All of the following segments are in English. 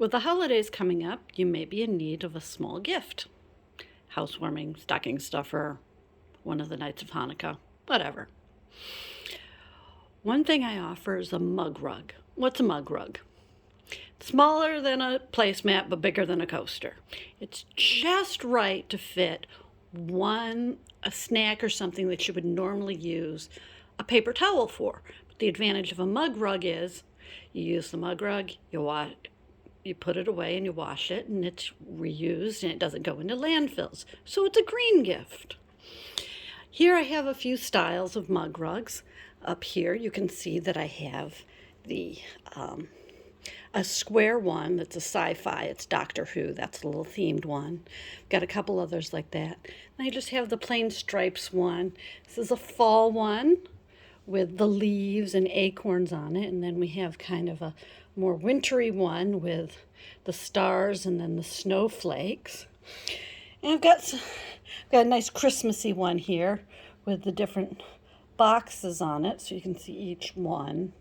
With the holidays coming up, you may be in need of a small gift. Housewarming, stocking stuffer, one of the nights of Hanukkah, whatever. One thing I offer is a mug rug. What's a mug rug? Smaller than a placemat, but bigger than a coaster. It's just right to fit a snack or something that you would normally use a paper towel for. But the advantage of a mug rug is you use the mug rug, you put it away and you wash it, and it's reused and it doesn't go into landfills. So it's a green gift. Here I have a few styles of mug rugs. Up here you can see that I have a square one that's a sci-fi. It's Doctor Who. That's a little themed one. Got a couple others like that. And I just have the plain stripes one. This is a fall one with the leaves and acorns on it. And then we have kind of a more wintry one with the stars and then the snowflakes. And I've got a nice Christmassy one here with the different boxes on it, so you can see each one.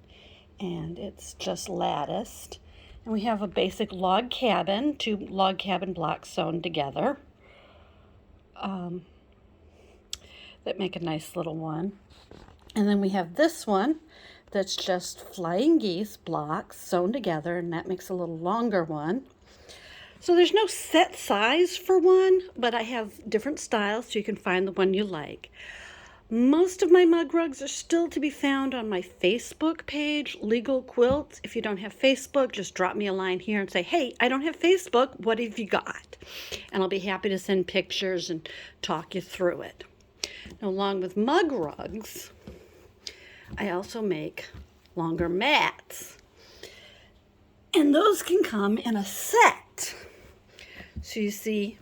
And it's just latticed. And we have a basic log cabin, 2 log cabin blocks sewn together that make a nice little one. And then we have this one that's just flying geese blocks sewn together, and that makes a little longer one. So there's no set size for one, but I have different styles so you can find the one you like. Most of my mug rugs are still to be found on my Facebook page, Legal Quilts. If you don't have Facebook, just drop me a line here and say, hey, I don't have Facebook, what have you got? And I'll be happy to send pictures and talk you through it. Now, along with mug rugs, I also make longer mats. And those can come in a set. So you see,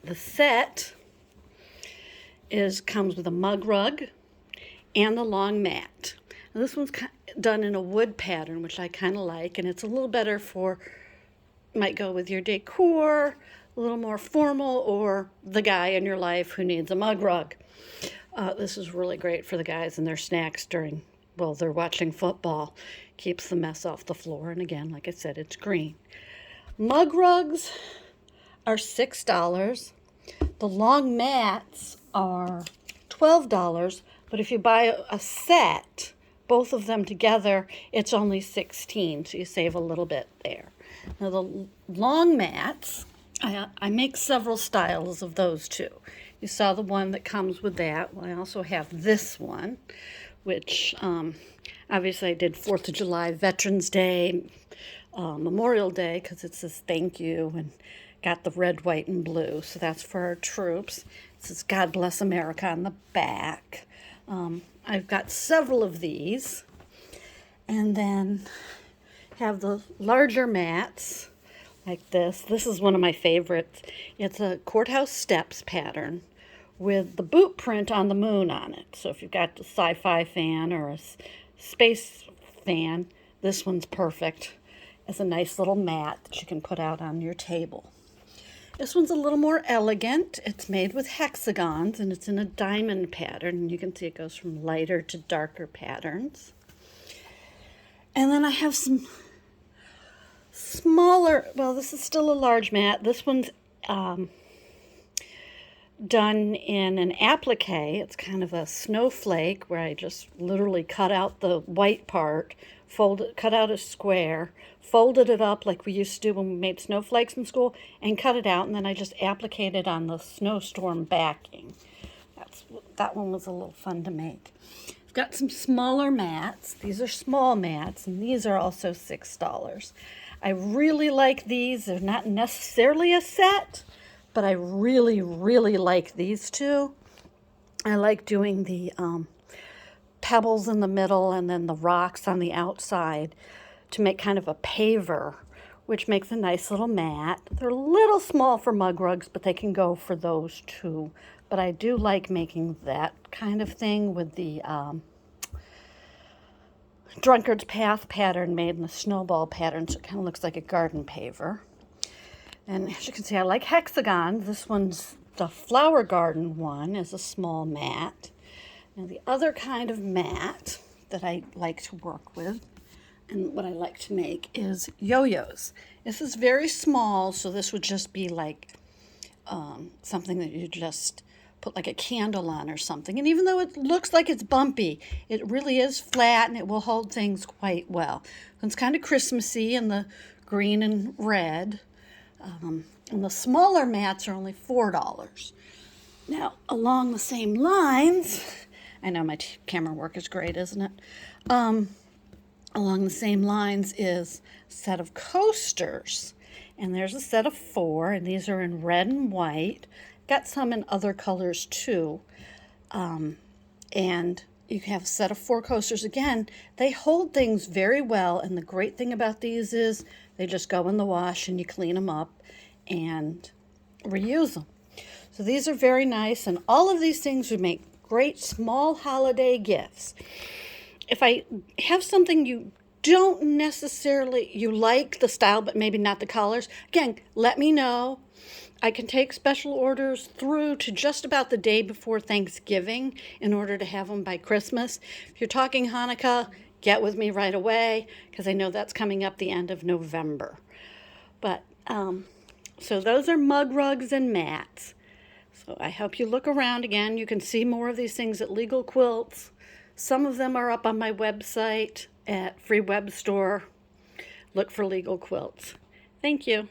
the set comes with a mug rug and the long mat. Now, this one's done in a wood pattern, which I kind of like, and it's a little better might go with your decor, a little more formal, or the guy in your life who needs a mug rug. This is really great for the guys and their snacks they're watching football. Keeps the mess off the floor, and again, like I said, it's green. Mug rugs are $6. The long mats are $12, but if you buy a set, both of them together, it's only $16, so you save a little bit there. Now the long mats, I make several styles of those too. You saw the one that comes with that. Well, I also have this one, which obviously I did 4th of July, Veterans Day, Memorial Day, because it says thank you, and got the red, white, and blue. So that's for our troops. It says God Bless America on the back. I've got several of these. And then have the larger mats like this. This is one of my favorites. It's a courthouse steps pattern with the boot print on the moon on it. So if you've got a sci-fi fan or a space fan, this one's perfect as a nice little mat that you can put out on your table. This one's a little more elegant. It's made with hexagons, and it's in a diamond pattern. And you can see it goes from lighter to darker patterns. And then I have some smaller, this is still a large mat. This one's done in an applique. It's kind of a snowflake where I just literally cut out the white part, cut out a square, folded it up like we used to do when we made snowflakes in school, and cut it out, and then I just appliqued it on the snowstorm backing. That one was a little fun to make. I've got some smaller mats. These are small mats, and these are also $6. I really like these. They're not necessarily a set, but I really, really like these two. I like doing the pebbles in the middle and then the rocks on the outside to make kind of a paver, which makes a nice little mat. They're a little small for mug rugs, but they can go for those too. But I do like making that kind of thing with the drunkard's path pattern made in the snowball pattern, so it kind of looks like a garden paver. And as you can see, I like hexagons. This one's the flower garden one, is a small mat. Now the other kind of mat that I like to work with And what I like to make is yo-yos. This is very small, so this would just be like something that you just put like a candle on or something. And even though it looks like it's bumpy, it really is flat and it will hold things quite well. It's kind of Christmassy in the green and red. And the smaller mats are only $4. Now, along the same lines, I know my camera work is great, isn't it? Along the same lines is a set of coasters. And there's a set of 4, and these are in red and white. Got some in other colors too. And you have a set of 4 coasters. Again, they hold things very well, and the great thing about these is they just go in the wash and you clean them up and reuse them. So these are very nice, and all of these things would make great small holiday gifts. If I have something you don't necessarily, you like the style but maybe not the colors, again, let me know. I can take special orders through to just about the day before Thanksgiving in order to have them by Christmas. If you're talking Hanukkah, get with me right away because I know that's coming up the end of November. But so those are mug rugs and mats. So I hope you look around again. You can see more of these things at Legal Quilts. Some of them are up on my website at Free Web Store. Look for Legal Quilts. Thank you.